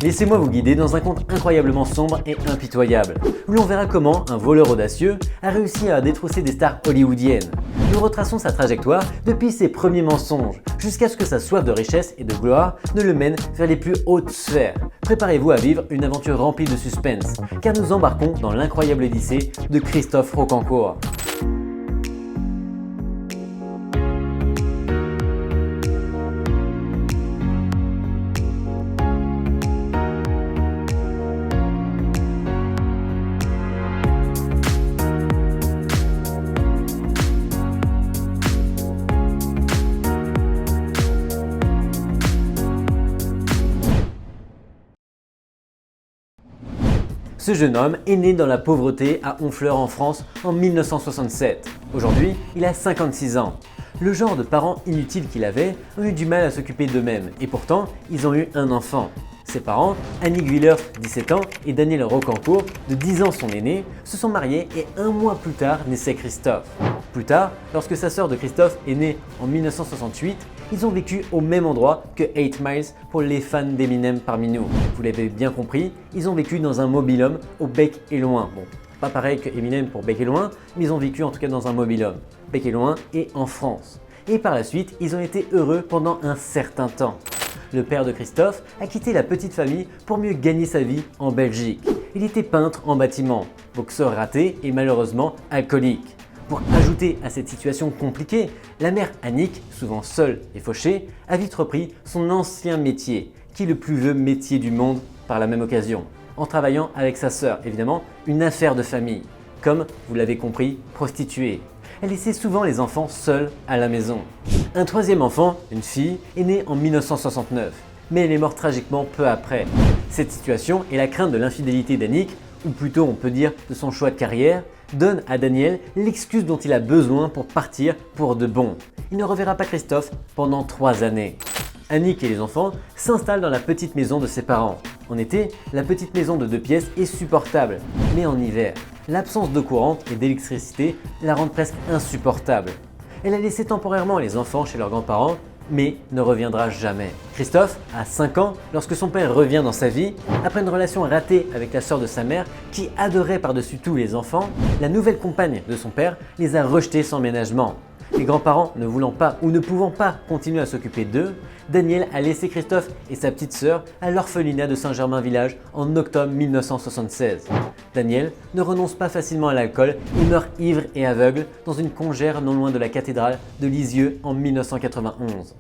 Laissez-moi vous guider dans un conte incroyablement sombre et impitoyable, où l'on verra comment un voleur audacieux a réussi à détrousser des stars hollywoodiennes. Nous retraçons sa trajectoire depuis ses premiers mensonges, jusqu'à ce que sa soif de richesse et de gloire ne le mène vers les plus hautes sphères. Préparez-vous à vivre une aventure remplie de suspense, car nous embarquons dans l'incroyable odyssée de Christophe Rocancourt. Ce jeune homme est né dans la pauvreté à Honfleur en France en 1967. Aujourd'hui, il a 56 ans. Le genre de parents inutiles qu'il avait ont eu du mal à s'occuper d'eux-mêmes et pourtant, ils ont eu un enfant. Ses parents, Annick Willer, 17 ans, et Daniel Rocancourt, de 10 ans son aîné, se sont mariés et un mois plus tard naissait Christophe. Plus tard, lorsque sa sœur de Christophe est née en 1968, ils ont vécu au même endroit que 8 Miles pour les fans d'Eminem parmi nous. Vous l'avez bien compris, ils ont vécu dans un mobil-home au Bec et Loing. Bon, pas pareil que Eminem pour Bec et Loing, mais ils ont vécu en tout cas dans un mobil-home. Bec et Loing et en France. Et par la suite, ils ont été heureux pendant un certain temps. Le père de Christophe a quitté la petite famille pour mieux gagner sa vie en Belgique. Il était peintre en bâtiment, boxeur raté et malheureusement alcoolique. Pour ajouter à cette situation compliquée, la mère Annick, souvent seule et fauchée, a vite repris son ancien métier, qui est le plus vieux métier du monde par la même occasion, en travaillant avec sa sœur, évidemment, une affaire de famille, comme vous l'avez compris, prostituée. Elle laissait souvent les enfants seuls à la maison. Un troisième enfant, une fille, est né en 1969, mais elle est morte tragiquement peu après. Cette situation et la crainte de l'infidélité d'Annick, ou plutôt on peut dire de son choix de carrière, donne à Daniel l'excuse dont il a besoin pour partir pour de bon. Il ne reverra pas Christophe pendant 3 années. Annick et les enfants s'installent dans la petite maison de ses parents. En été, la petite maison de 2 pièces est supportable, mais en hiver, l'absence d'eau courante et d'électricité la rend presque insupportable. Elle a laissé temporairement les enfants chez leurs grands-parents, mais ne reviendra jamais. Christophe a 5 ans lorsque son père revient dans sa vie. Après une relation ratée avec la sœur de sa mère qui adorait par-dessus tout les enfants, la nouvelle compagne de son père les a rejetés sans ménagement. Les grands-parents ne voulant pas ou ne pouvant pas continuer à s'occuper d'eux, Daniel a laissé Christophe et sa petite sœur à l'orphelinat de Saint-Germain-Village en octobre 1976. Daniel ne renonce pas facilement à l'alcool et meurt ivre et aveugle dans une congère non loin de la cathédrale de Lisieux en 1991.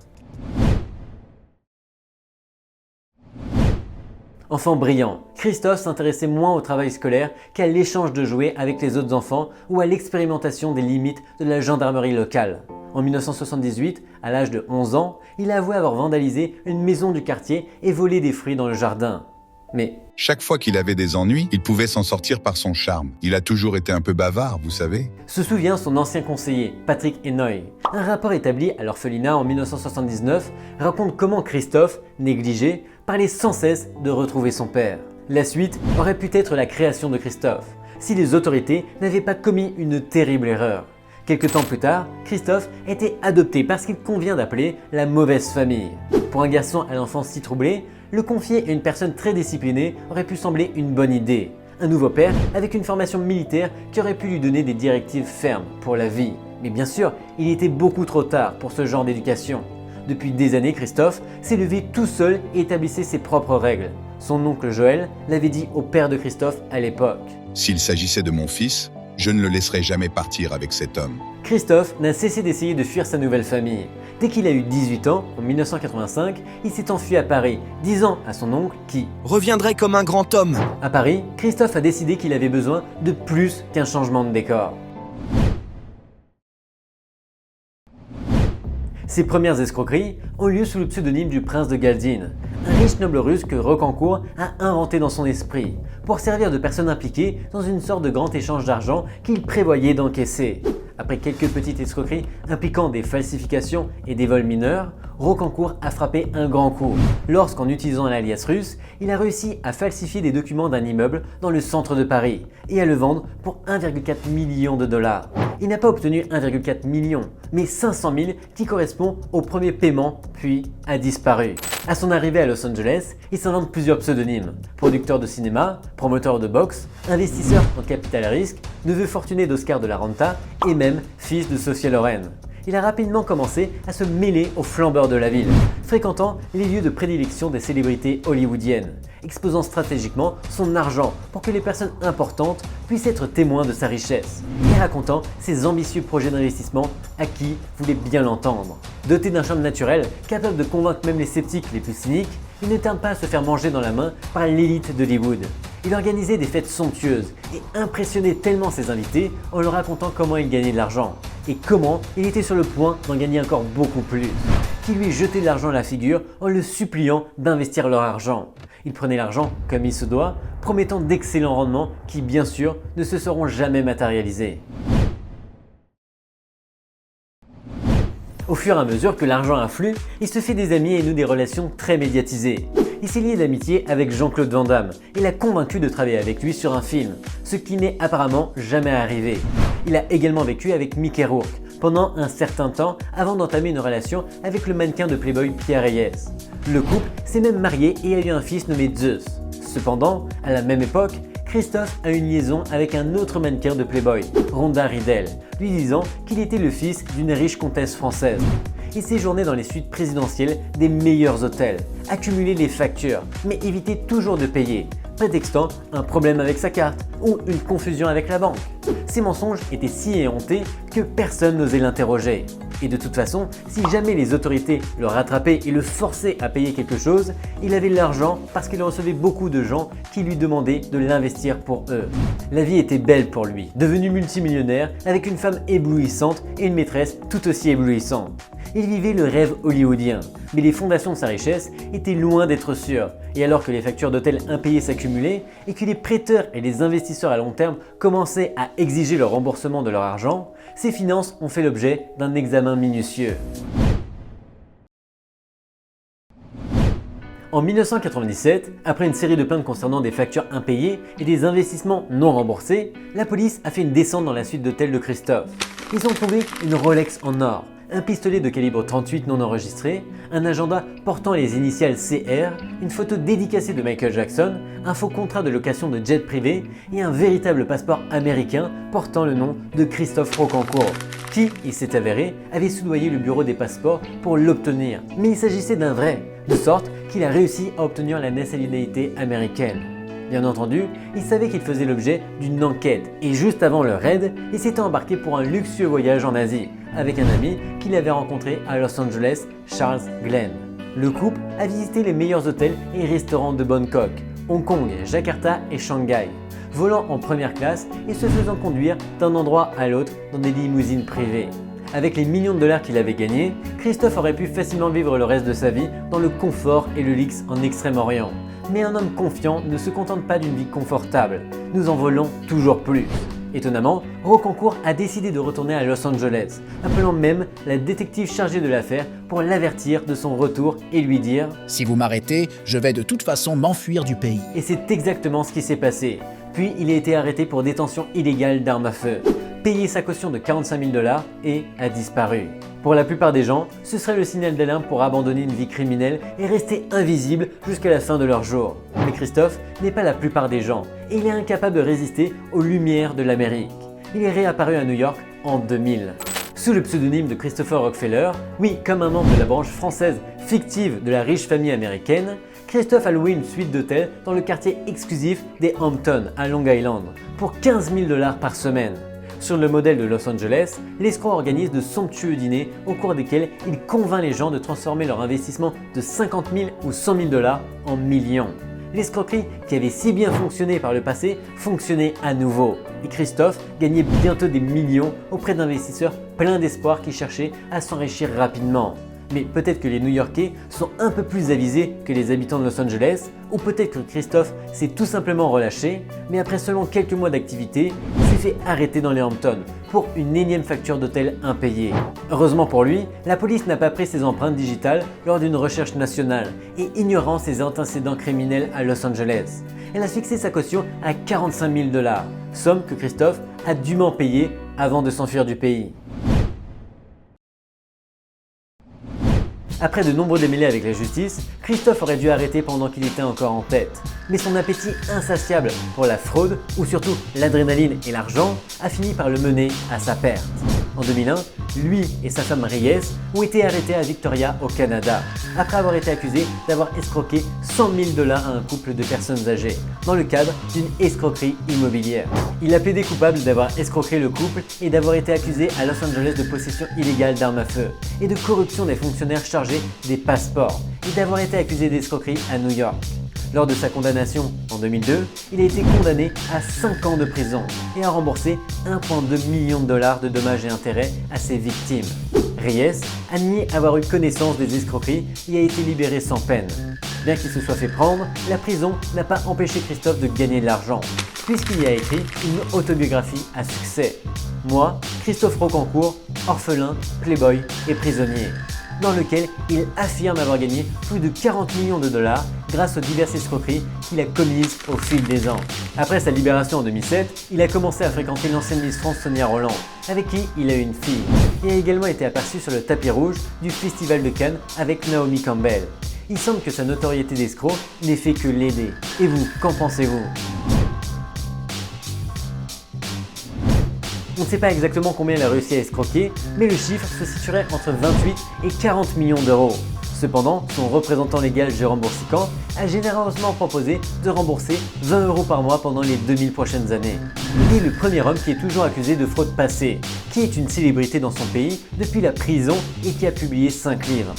Enfant brillant, Christophe s'intéressait moins au travail scolaire qu'à l'échange de jouets avec les autres enfants ou à l'expérimentation des limites de la gendarmerie locale. En 1978, à l'âge de 11 ans, il a avoué avoir vandalisé une maison du quartier et volé des fruits dans le jardin. Mais chaque fois qu'il avait des ennuis, il pouvait s'en sortir par son charme. Il a toujours été un peu bavard, vous savez. Se souvient son ancien conseiller, Patrick Henoy. Un rapport établi à l'orphelinat en 1979 raconte comment Christophe, négligé, parlait sans cesse de retrouver son père. La suite aurait pu être la création de Christophe, si les autorités n'avaient pas commis une terrible erreur. Quelque temps plus tard, Christophe était adopté par ce qu'il convient d'appeler la mauvaise famille. Pour un garçon à l'enfance si troublée, le confier à une personne très disciplinée aurait pu sembler une bonne idée. Un nouveau père avec une formation militaire qui aurait pu lui donner des directives fermes pour la vie. Mais bien sûr, il était beaucoup trop tard pour ce genre d'éducation. Depuis des années, Christophe s'est levé tout seul et établissait ses propres règles. Son oncle Joël l'avait dit au père de Christophe à l'époque. S'il s'agissait de mon fils, je ne le laisserai jamais partir avec cet homme. Christophe n'a cessé d'essayer de fuir sa nouvelle famille. Dès qu'il a eu 18 ans, en 1985, il s'est enfui à Paris, disant à son oncle qui reviendrait comme un grand homme. À Paris, Christophe a décidé qu'il avait besoin de plus qu'un changement de décor. Ses premières escroqueries ont lieu sous le pseudonyme du prince de Galdine, un riche noble russe que Rocancourt a inventé dans son esprit, pour servir de personne impliquée dans une sorte de grand échange d'argent qu'il prévoyait d'encaisser. Après quelques petites escroqueries impliquant des falsifications et des vols mineurs, Rocancourt a frappé un grand coup lorsqu'en utilisant un alias russe, il a réussi à falsifier des documents d'un immeuble dans le centre de Paris et à le vendre pour 1,4 million de dollars. Il n'a pas obtenu 1,4 million, mais 500 000 qui correspond au premier paiement, puis a disparu. À son arrivée à Los Angeles, il s'invente plusieurs pseudonymes. Producteur de cinéma, promoteur de boxe, investisseur en capital risque, neveu fortuné d'Oscar de la Renta et même fils de Sophia Loren. Il a rapidement commencé à se mêler aux flambeurs de la ville, fréquentant les lieux de prédilection des célébrités hollywoodiennes, exposant stratégiquement son argent pour que les personnes importantes puissent être témoins de sa richesse, et racontant ses ambitieux projets d'investissement à qui voulait bien l'entendre. Doté d'un charme naturel, capable de convaincre même les sceptiques les plus cyniques, il ne tarde pas à se faire manger dans la main par l'élite d'Hollywood. Il organisait des fêtes somptueuses et impressionnait tellement ses invités en leur racontant comment il gagnait de l'argent et comment il était sur le point d'en gagner encore beaucoup plus, qui lui jetait de l'argent à la figure en le suppliant d'investir leur argent. Il prenait l'argent comme il se doit, promettant d'excellents rendements qui bien sûr ne se seront jamais matérialisés. Au fur et à mesure que l'argent afflue, il se fait des amis et noue des relations très médiatisées. Il s'est lié d'amitié avec Jean-Claude Van Damme et l'a convaincu de travailler avec lui sur un film, ce qui n'est apparemment jamais arrivé. Il a également vécu avec Mickey Rourke pendant un certain temps avant d'entamer une relation avec le mannequin de Playboy Pierre Reyes. Le couple s'est même marié et a eu un fils nommé Zeus. Cependant, à la même époque, Christophe a une liaison avec un autre mannequin de Playboy, Rhonda Riddell, lui disant qu'il était le fils d'une riche comtesse française. Il séjournait dans les suites présidentielles des meilleurs hôtels, accumulait les factures, mais évitait toujours de payer, prétextant un problème avec sa carte ou une confusion avec la banque. Ses mensonges étaient si éhontés que personne n'osait l'interroger. Et de toute façon, si jamais les autorités le rattrapaient et le forçaient à payer quelque chose, il avait l'argent parce qu'il recevait beaucoup de gens qui lui demandaient de l'investir pour eux. La vie était belle pour lui, devenu multimillionnaire avec une femme éblouissante et une maîtresse tout aussi éblouissante. Il vivait le rêve hollywoodien, mais les fondations de sa richesse étaient loin d'être sûres. Et alors que les factures d'hôtel impayées s'accumulaient et que les prêteurs et les investisseurs à long terme commençaient à exiger le remboursement de leur argent, ses finances ont fait l'objet d'un examen minutieux. En 1997, après une série de plaintes concernant des factures impayées et des investissements non remboursés, la police a fait une descente dans la suite d'hôtels de Christophe. Ils ont trouvé une Rolex en or, un pistolet de calibre 38 non enregistré, un agenda portant les initiales CR, une photo dédicacée de Michael Jackson, un faux contrat de location de jet privé et un véritable passeport américain portant le nom de Christophe Rocancourt, qui, il s'est avéré, avait soudoyé le bureau des passeports pour l'obtenir. Mais il s'agissait d'un vrai, de sorte qu'il a réussi à obtenir la nationalité américaine. Bien entendu, il savait qu'il faisait l'objet d'une enquête et juste avant le raid, il s'était embarqué pour un luxueux voyage en Asie avec un ami qu'il avait rencontré à Los Angeles, Charles Glenn. Le couple a visité les meilleurs hôtels et restaurants de Bangkok, Hong Kong, Jakarta et Shanghai, volant en première classe et se faisant conduire d'un endroit à l'autre dans des limousines privées. Avec les millions de dollars qu'il avait gagnés, Christophe aurait pu facilement vivre le reste de sa vie dans le confort et le luxe en Extrême-Orient. Mais un homme confiant ne se contente pas d'une vie confortable, nous en voulons toujours plus. Étonnamment, Rocancourt a décidé de retourner à Los Angeles, appelant même la détective chargée de l'affaire pour l'avertir de son retour et lui dire « Si vous m'arrêtez, je vais de toute façon m'enfuir du pays. » Et c'est exactement ce qui s'est passé. Puis il a été arrêté pour détention illégale d'armes à feu, payé sa caution de 45 000 $ et a disparu. Pour la plupart des gens, ce serait le signal d'alarme pour abandonner une vie criminelle et rester invisible jusqu'à la fin de leur jour. Mais Christophe n'est pas la plupart des gens et il est incapable de résister aux lumières de l'Amérique. Il est réapparu à New York en 2000. Sous le pseudonyme de Christopher Rockefeller, oui, comme un membre de la branche française fictive de la riche famille américaine, Christophe a loué une suite d'hôtels dans le quartier exclusif des Hamptons à Long Island pour 15 000 $ par semaine. Sur le modèle de Los Angeles, l'escroc organise de somptueux dîners au cours desquels il convainc les gens de transformer leur investissement de 50 000 ou 100 000 $ en millions. L'escroquerie qui avait si bien fonctionné par le passé fonctionnait à nouveau et Christophe gagnait bientôt des millions auprès d'investisseurs pleins d'espoir qui cherchaient à s'enrichir rapidement. Mais peut-être que les New-Yorkais sont un peu plus avisés que les habitants de Los Angeles, ou peut-être que Christophe s'est tout simplement relâché, mais après seulement quelques mois d'activité, il s'est fait arrêter dans les Hamptons pour une énième facture d'hôtel impayée. Heureusement pour lui, la police n'a pas pris ses empreintes digitales lors d'une recherche nationale et ignorant ses antécédents criminels à Los Angeles. Elle a fixé sa caution à 45 000 $, somme que Christophe a dûment payée avant de s'enfuir du pays. Après de nombreux démêlés avec la justice, Christophe aurait dû arrêter pendant qu'il était encore en tête. Mais son appétit insatiable pour la fraude, ou surtout l'adrénaline et l'argent, a fini par le mener à sa perte. En 2001, lui et sa femme Reyes ont été arrêtés à Victoria au Canada, après avoir été accusés d'avoir escroqué 100 000 $ à un couple de personnes âgées, dans le cadre d'une escroquerie immobilière. Il a plaidé coupable d'avoir escroqué le couple et d'avoir été accusé à Los Angeles de possession illégale d'armes à feu, et de corruption des fonctionnaires chargés des passeports, et d'avoir été accusé d'escroquerie à New York. Lors de sa condamnation en 2002, il a été condamné à 5 ans de prison et a remboursé 1,2 million de dommages et intérêts à ses victimes. Reyes a nié avoir eu connaissance des escroqueries et a été libéré sans peine. Bien qu'il se soit fait prendre, la prison n'a pas empêché Christophe de gagner de l'argent, puisqu'il y a écrit une autobiographie à succès. Moi, Christophe Rocancourt, orphelin, playboy et prisonnier, dans lequel il affirme avoir gagné plus de 40 millions de dollars grâce aux diverses escroqueries qu'il a commises au fil des ans. Après sa libération en 2007, il a commencé à fréquenter l'ancienne Miss France Sonia Rolland, avec qui il a eu une fille, et a également été aperçu sur le tapis rouge du Festival de Cannes avec Naomi Campbell. Il semble que sa notoriété d'escroc n'ait fait que l'aider. Et vous, qu'en pensez-vous ? On ne sait pas exactement combien il a réussi à escroquer, mais le chiffre se situerait entre 28 et 40 millions d'euros. Cependant, son représentant légal Jérôme Boursicant a généreusement proposé de rembourser 20 € par mois pendant les 2000 prochaines années. Il est le premier homme qui est toujours accusé de fraude passée, qui est une célébrité dans son pays depuis la prison et qui a publié 5 livres.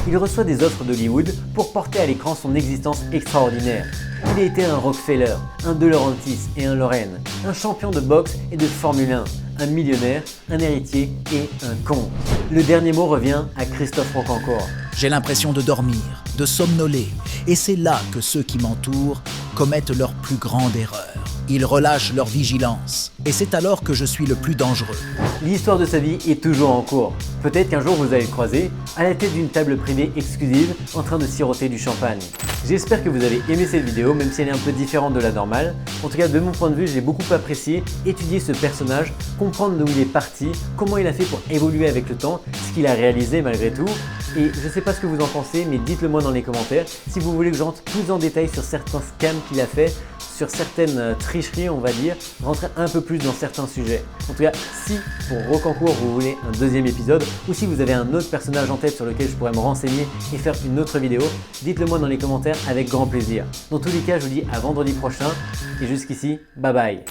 Il reçoit des offres d'Hollywood pour porter à l'écran son existence extraordinaire. Il a été un Rockefeller, un De Laurentiis et un Lorraine, un champion de boxe et de Formule 1, un millionnaire, un héritier et un con. Le dernier mot revient à Christophe Rocancourt. J'ai l'impression de dormir, de somnoler, et c'est là que ceux qui m'entourent commettent leur plus grande erreur. Ils relâchent leur vigilance, et c'est alors que je suis le plus dangereux. L'histoire de sa vie est toujours en cours. Peut-être qu'un jour vous allez le croiser à la tête d'une table privée exclusive en train de siroter du champagne. J'espère que vous avez aimé cette vidéo, même si elle est un peu différente de la normale. En tout cas, de mon point de vue, j'ai beaucoup apprécié étudier ce personnage, comprendre d'où il est parti, comment il a fait pour évoluer avec le temps, ce qu'il a réalisé malgré tout. Et je sais pas ce que vous en pensez, mais dites-le moi dans les commentaires si vous voulez que je rentre plus en détail sur certains scams qu'il a fait, sur certaines tricheries on va dire, rentrer un peu plus dans certains sujets. En tout cas, si pour Rocancourt vous voulez un deuxième épisode, ou si vous avez un autre personnage en tête sur lequel je pourrais me renseigner et faire une autre vidéo, dites-le moi dans les commentaires avec grand plaisir. Dans tous les cas, je vous dis à vendredi prochain, et jusqu'ici, bye bye.